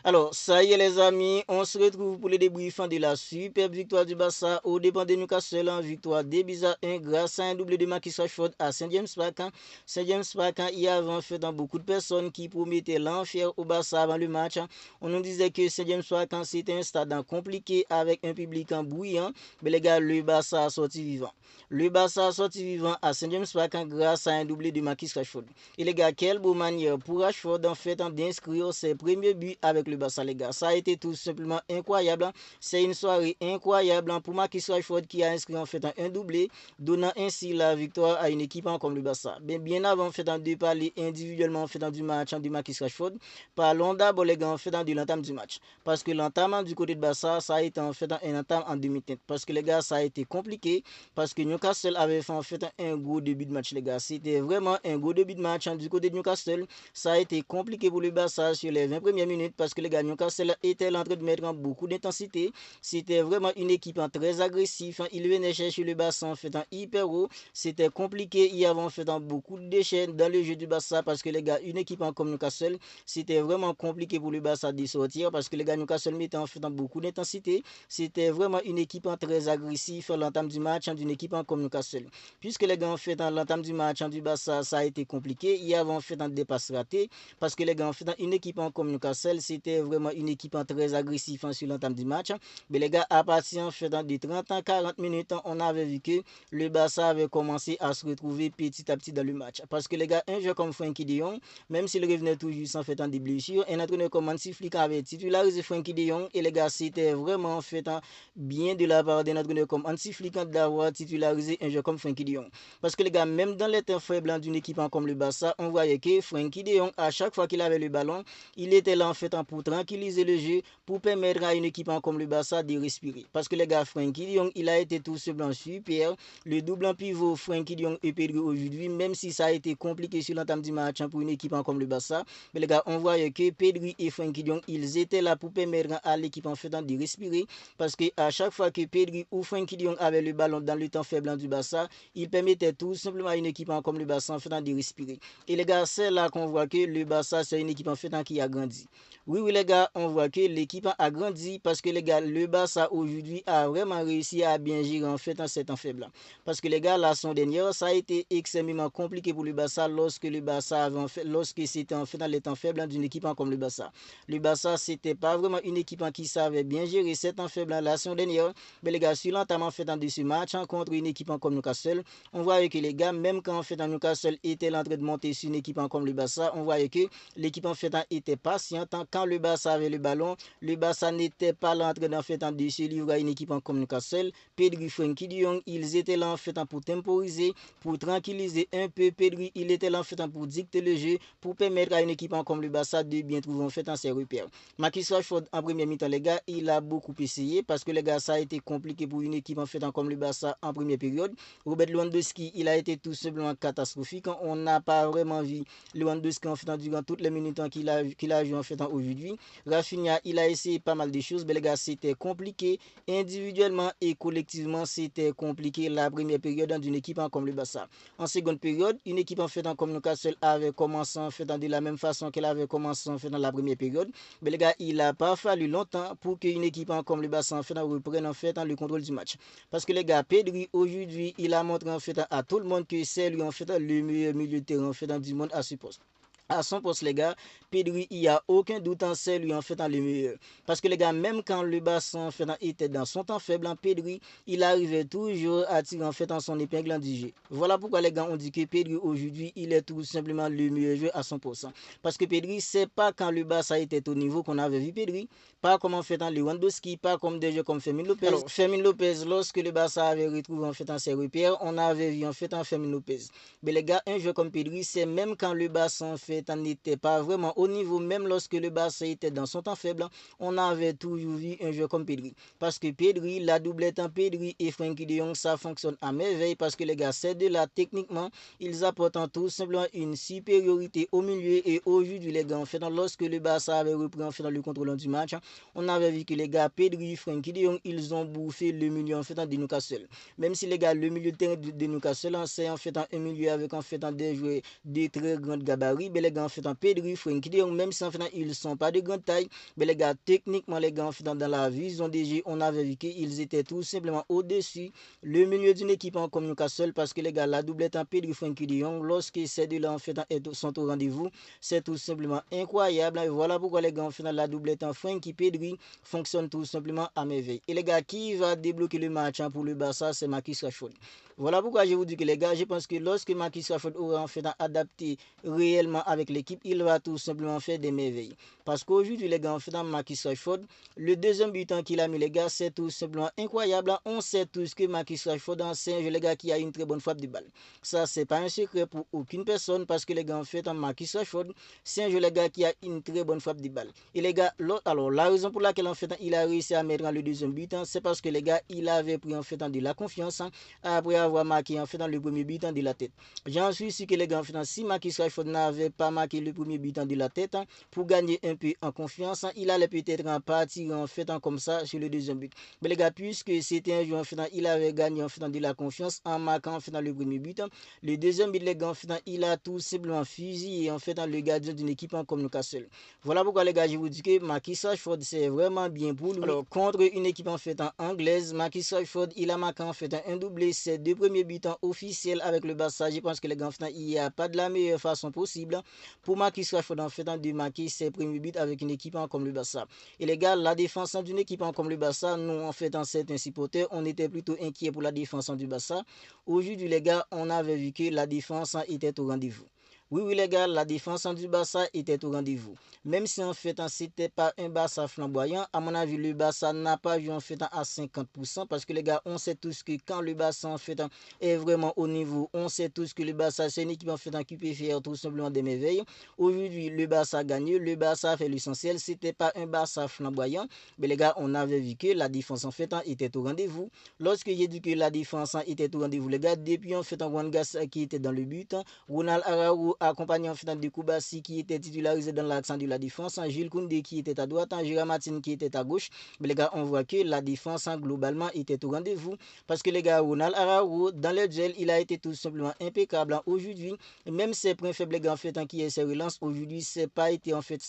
Alors, ça y est les amis, on se retrouve pour le débriefing de la superbe victoire du Barça au dépens de Newcastle en victoire 2 buts à 1 grâce à un doublé de Marcus Rashford à Saint James Park. Saint James Park, il y avait en fait beaucoup de personnes qui promettaient l'enfer au Barça avant le match. On nous disait que Saint James Park c'était un stade compliqué avec un public bruyant, mais les gars, le Barça a sorti vivant. Le Barça a sorti vivant à Saint James Park grâce à un doublé de Marcus Rashford. Et les gars, quelle bonne manière pour Rashford en fait d'inscrire ses premiers buts avec le Barça, les gars. Ça a été tout simplement incroyable. C'est une soirée incroyable pour Marcus Rashford qui a inscrit en fait un doublé, donnant ainsi la victoire à une équipe comme le Barça. Bien avant en fait de parler individuellement en fait du match de Marcus Rashford, parlons d'abord les gars en fait de l'entame du match. Parce que l'entame du côté de Barça, ça a été en fait un entame en demi-teinte. Parce que les gars, ça a été compliqué. Parce que Newcastle avait fait en fait un gros début de match, les gars. C'était vraiment un gros début de match du côté de Newcastle. Ça a été compliqué pour le Barça sur les 20 premières minutes parce que les gars Newcastle étaient en train de mettre beaucoup d'intensité. C'était vraiment une équipe très agressive. Ils venaient chercher le Barça en fait hyper haut. C'était compliqué. Il y avait en fait beaucoup de déchets dans le jeu du Barça parce que les gars, une équipe comme Newcastle, c'était vraiment compliqué pour le Barça de sortir parce que les gars Newcastle mettaient en fait beaucoup d'intensité. C'était vraiment une équipe très agressive à l'entame du match d'une équipe comme Newcastle. Puisque les gars en fait l'entame du match du Barça, ça a été compliqué. Il y avait en fait un dépasse raté parce que les gars en fait une équipe comme Newcastle, c'était vraiment une équipe très agressive sur l'entame du match. Mais les gars, à partir en fait de 30 à 40 minutes, on avait vu que le Barça avait commencé à se retrouver petit à petit dans le match. Parce que les gars, un jeu comme Frenkie de Jong, même s'il revenait toujours sans fait des blessures, un entraîneur comme Hansi Flick avait titularisé Frenkie de Jong et les gars, c'était vraiment en fait bien de la part d'un entraîneur comme Hansi Flick d'avoir titularisé un jeu comme Frenkie de Jong. Parce que les gars, même dans les temps faibles d'une équipe comme le Barça, on voyait que Frenkie de Jong, à chaque fois qu'il avait le ballon, il était là en fait pour tranquilliser le jeu, pour permettre à une équipe comme le Barça de respirer. Parce que les gars, Frenkie de Jong, il a été tout simplement super. Le double en pivot, Frenkie de Jong et Pedri aujourd'hui, même si ça a été compliqué sur l'entame du match pour une équipe comme le Barça, mais les gars, on voyait que Pedri et Frenkie de Jong, ils étaient là pour permettre à l'équipe en fait de respirer. Parce que à chaque fois que Pedri ou Frenkie de Jong avait le ballon dans le temps faible du Barça, il permettait tout simplement à une équipe comme le Barça en fait de respirer. Et les gars, c'est là qu'on voit que le Barça, c'est une équipe en fait qui a grandi. Oui, oui, les gars, on voit que l'équipe a grandi parce que les gars, le Barça aujourd'hui a vraiment réussi à bien gérer en fait en ces temps faibles. Parce que les gars, la saison dernière, ça a été extrêmement compliqué pour le Barça lorsque le Barça avait en fait, lorsque c'était en fait dans les temps faibles d'une équipe comme le Barça. Le Barça, c'était pas vraiment une équipe qui savait bien gérer ces temps faibles la saison dernière. Mais les gars, sur l'entame en fait de ce match contre une équipe comme Newcastle, on voyait que les gars, même quand en fait Newcastle était en train de monter sur une équipe comme le Barça, on voyait que l'équipe en fait était patiente. Quand le Barça avait le ballon, le Barça n'était pas là en train en fait de se livrer à une équipe comme Newcastle. Pedri, Frenkie de Jong, ils étaient là en fait pour temporiser, pour tranquilliser un peu Pedri, il était là en fait pour dicter le jeu, pour permettre à une équipe comme le Barça de bien trouver en fait ses repères. Marcus Rashford en première mi-temps les gars, il a beaucoup essayé parce que les gars ça a été compliqué pour une équipe en fait comme le Barça en première période. Robert Lewandowski, il a été tout simplement catastrophique. On n'a pas vraiment vu Lewandowski en fait durant toutes les minutes qu'il a joué en fait aujourd'hui. Rafinha, il a essayé pas mal de choses, mais les gars, c'était compliqué. Individuellement et collectivement, c'était compliqué la première période d'une équipe comme le Barça. En seconde période, une équipe en fait comme Newcastle avait commencé en fait de la même façon qu'elle avait commencé en fait dans la première période. Mais les gars, il n'a pas fallu longtemps pour qu'une équipe comme le Barça en fait reprenne en fait le contrôle du match. Parce que les gars, Pedri aujourd'hui, il a montré en fait à tout le monde que c'est lui en fait le meilleur milieu de terrain en fait du monde à ce poste. À son poste, les gars, Pedri, il n'y a aucun doute en c'est lui en fait le meilleur. Parce que les gars, même quand le Barça en fait était dans son temps faible, en Pedri, il arrivait toujours à tirer en fait en son épingle du jeu. Voilà pourquoi les gars, on dit que Pedri aujourd'hui, il est tout simplement le meilleur joueur à 100%. Parce que Pedri, c'est pas quand le Barça était au niveau qu'on avait vu Pedri, pas comme en fait en Lewandowski, pas comme des jeux comme Fermin Lopez. Alors, Fermin Lopez, lorsque le Barça avait retrouvé en fait en ses repères, on avait vu en fait en Fermin Lopez. Mais les gars, un jeu comme Pedri, c'est même quand le Barça en fait n'était pas vraiment au niveau, même lorsque le Barça était dans son temps faible, on avait toujours vu un jeu comme Pedri. Parce que Pedri, la doublette en Pedri et Frenkie de Jong, ça fonctionne à merveille parce que les gars, c'est de là techniquement, ils apportent tout simplement une supériorité au milieu et aujourd'hui les gars, en fait, lorsque le Barça avait repris en fait le contrôle du match, on avait vu que les gars, Pedri, Frenkie de Jong, ils ont bouffé le milieu en fait de Newcastle. Même si les gars, le milieu de terrain de Newcastle, c'est en fait un milieu avec en fait des joueurs de très grandes gabarits, mais les gars en fait en Pedri, Frenkie de Jong, même si en fait ils sont pas de grande taille, mais les gars techniquement les gars en fait dans la vision des jeux, on avait vu qu'ils étaient tout simplement au-dessus le milieu d'une équipe en comme Newcastle parce que les gars la doublette en Pedri, Frenkie de Jong, lorsque ces deux-là en fait sont au rendez-vous, c'est tout simplement incroyable. Et voilà pourquoi les gars en fait la doublette en Frenkie Pedri fonctionne tout simplement à merveille. Et les gars qui va débloquer le match pour le Barça, c'est Marcus Rashford. Voilà pourquoi je vous dis que les gars, je pense que lorsque Marcus Rashford aura en fait adapté réellement avec l'équipe, il va tout simplement faire des merveilles. Parce qu'aujourd'hui, les gars, en fait, Marcus Rashford, le deuxième but qu'il a mis, les gars, c'est tout simplement incroyable. On sait tous que Marcus Rashford, c'est un jeu, les gars, qui a une très bonne frappe de balle. Ça, c'est pas un secret pour aucune personne parce que les gars, en fait, Marcus Rashford, c'est un jeu, les gars, qui a une très bonne frappe de balle. Et les gars, alors, la raison pour laquelle, en fait, il a réussi à mettre le deuxième but, c'est parce que les gars, il avait pris, en fait, de la confiance après avoir marqué, en fait, dans le premier but de la tête. J'en suis sûr que les gars, en fait, si Marcus Rashford n'avait pas marqué le premier but de la tête, pour gagner un peu en confiance, il allait peut-être en partir en fait comme ça sur le deuxième but. Mais les gars, puisque c'était un joueur en fait, il avait gagné en fait de la confiance en marquant en fait le premier but. Le deuxième but, les gars, en fait, il a tout simplement fusillé en fait le gardien d'une équipe comme Newcastle. Voilà pourquoi les gars, je vous dis que Marcus Rashford c'est vraiment bien pour lui. Alors contre une équipe en fait anglaise, Marcus Rashford il a marqué en fait un doublé, ses deux premiers buts officiels avec le Barça. Je pense que les gars, en fait, il n'y a pas de la meilleure façon possible pour Marcus Rashford en fait de marquer ses premiers buts avec une équipe comme le Barça. Et les gars, la défense d'une équipe comme le Barça, nous en fait en certains supporters, on était plutôt inquiets pour la défense du Barça. Aujourd'hui les gars, on avait vu que la défense était au rendez-vous. Oui, oui, les gars, la défense du Barça était au rendez-vous. Même si en fait, c'était pas un Barça flamboyant, à mon avis, le Barça n'a pas joué en fait à 50% parce que les gars, on sait tous que quand le Barça en fait est vraiment au niveau, on sait tous que le Barça, c'est une équipe en fait qui peut faire tout simplement des merveilles. Aujourd'hui, le Barça a gagné, le Barça a fait l'essentiel. C'était pas un Barça flamboyant, mais les gars, on avait vu que la défense en fait était au rendez-vous. Lorsque j'ai dit que la défense était au rendez-vous, les gars, depuis en fait Juan Gas qui était dans le but, Ronald Araújo accompagné en fait de Koubassi qui était titularisé dans l'accent de la défense, Jules Koundé qui était à droite, Gérard Martin qui était à gauche. Mais les gars, on voit que la défense globalement était au rendez-vous parce que les gars, Ronald Araújo dans le duel, il a été tout simplement impeccable aujourd'hui. Même ses points faibles, les gars, en fait, qui est ses relances aujourd'hui, ça n'a pas été en fait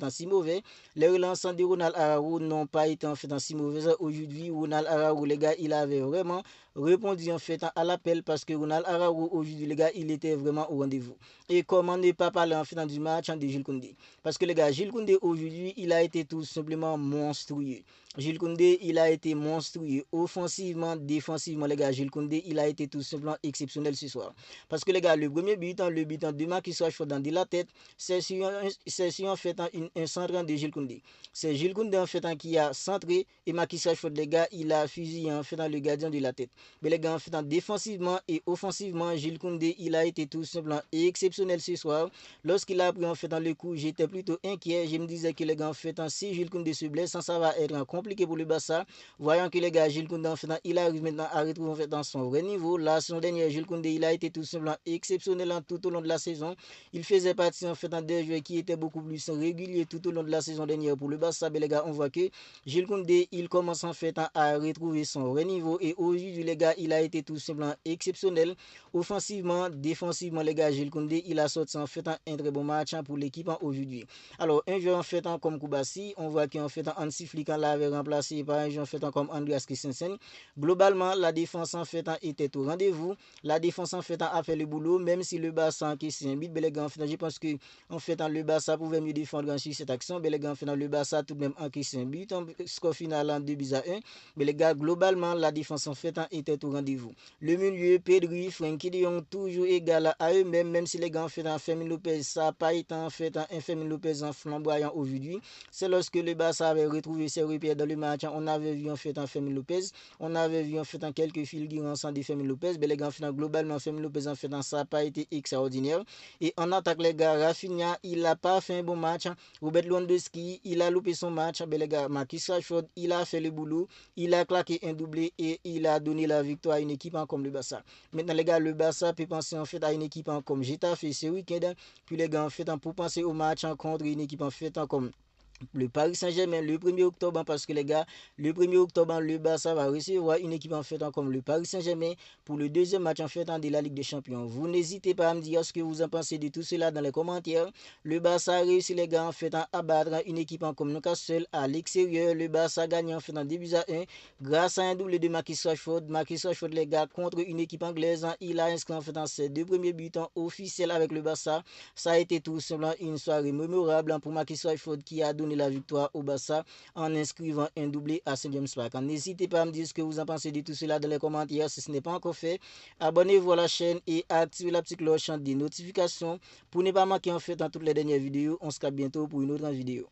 si mauvais. Les relances de Ronald Araújo n'ont pas été en fait si mauvaises aujourd'hui. Ronald Araújo, les gars, il avait vraiment répondu en fait à l'appel parce que Ronald Araújo aujourd'hui, les gars, il était vraiment au rendez-vous. Et comment ne pas parler en fait du match de Jules Koundé. Parce que les gars, Jules Koundé aujourd'hui, il a été tout simplement monstrueux. Jules Koundé, il a été monstrueux. Offensivement, défensivement, les gars, Jules Koundé, il a été tout simplement exceptionnel ce soir. Parce que les gars, le premier but, le but de Marcus Rashford dans de la tête, c'est sur en fait un centre de Jules Koundé. C'est Jules Koundé en fait qui a centré et Marcus Rashford, les gars, il a fusillé en fait le gardien de la tête. Mais les gars, en fait, défensivement et offensivement, Jules Koundé, il a été tout simplement exceptionnel ce soir. Lorsqu'il a pris en fait dans le coup, j'étais plutôt inquiet. Je me disais que les gars, en fait, si Jules Koundé se blesse, ça va être compliqué pour le Barça. Voyant que les gars, Jules Koundé, en fait, il arrive maintenant à retrouver en fait dans son vrai niveau. La saison dernière, Jules Koundé, il a été tout simplement exceptionnel tout au long de la saison. Il faisait partie en fait des joueurs qui étaient beaucoup plus réguliers tout au long de la saison dernière pour le Barça. Mais les gars, on voit que Jules Koundé, il commence en fait à retrouver son vrai niveau. Et aujourd'hui, les gars, il a été tout simplement exceptionnel. Offensivement, défensivement, les gars, Jules Koundé, il a sorti en fait un très bon match pour l'équipe aujourd'hui. Alors, un joueur en fait comme Koubassi, on voit qu'en fait Hansi Flick l'avait remplacé par un joueur en fait comme Andreas Christensen. Globalement, la défense en fait était au rendez-vous. La défense en fait a fait le boulot, même si le Barça en question un but, les gars, en fait, je pense que en fait le Barça pouvait mieux défendre sur cette action. Mais les gars, en fait, le Barça tout de même en question un but, score final en 2-1. Mais les gars, globalement, la défense en fait était au rendez-vous. Le milieu, Pedri, Frenkie de Jong, toujours égal à eux-mêmes, même si les gars, en fait, Fermin Lopez, ça n'a pas été en fait un Fermin Lopez en flamboyant aujourd'hui. C'est lorsque le Barça avait retrouvé ses repères dans le match, on avait vu en fait un Fermin Lopez, on avait vu en fait quelques fulgurances de Fermin Lopez, mais les gars, en fait, globalement, Fermin Lopez, en fait, ça n'a pas été extraordinaire. Et en attaque, les gars, Rafinha, il n'a pas fait un bon match. Robert Lewandowski, il a loupé son match. Mais les gars, Marcus Rashford, il a fait le boulot, il a claqué un doublé et il a donné la victoire à une équipe comme le Barça. Maintenant, les gars, le Barça peut penser en fait à une équipe comme Getafe ce week-end. Puis les gars, en fait, pour penser au match contre une équipe en fait comme le Paris Saint-Germain le 1er octobre, parce que les gars, le 1er octobre, le Barça va recevoir une équipe en fait comme le Paris Saint-Germain pour le deuxième match en fait de la Ligue des Champions. Vous n'hésitez pas à me dire ce que vous en pensez de tout cela dans les commentaires. Le Barça a réussi les gars en fait à battre une équipe comme Newcastle à l'extérieur. Le Barça gagne en fait en 2-1 grâce à un doublé de Marcus Rashford. Marcus Rashford les gars contre une équipe anglaise, il a inscrit en fait ses 2 premiers buts officiels avec le Barça. Ça a été tout simplement une soirée mémorable pour Marcus Rashford qui a donné la victoire au Barça en inscrivant un doublé à St. James Park. N'hésitez pas à me dire ce que vous en pensez de tout cela dans les commentaires si ce n'est pas encore fait. Abonnez-vous à la chaîne et activez la petite cloche des notifications pour ne pas manquer en fait dans toutes les dernières vidéos. On se capte bientôt pour une autre vidéo.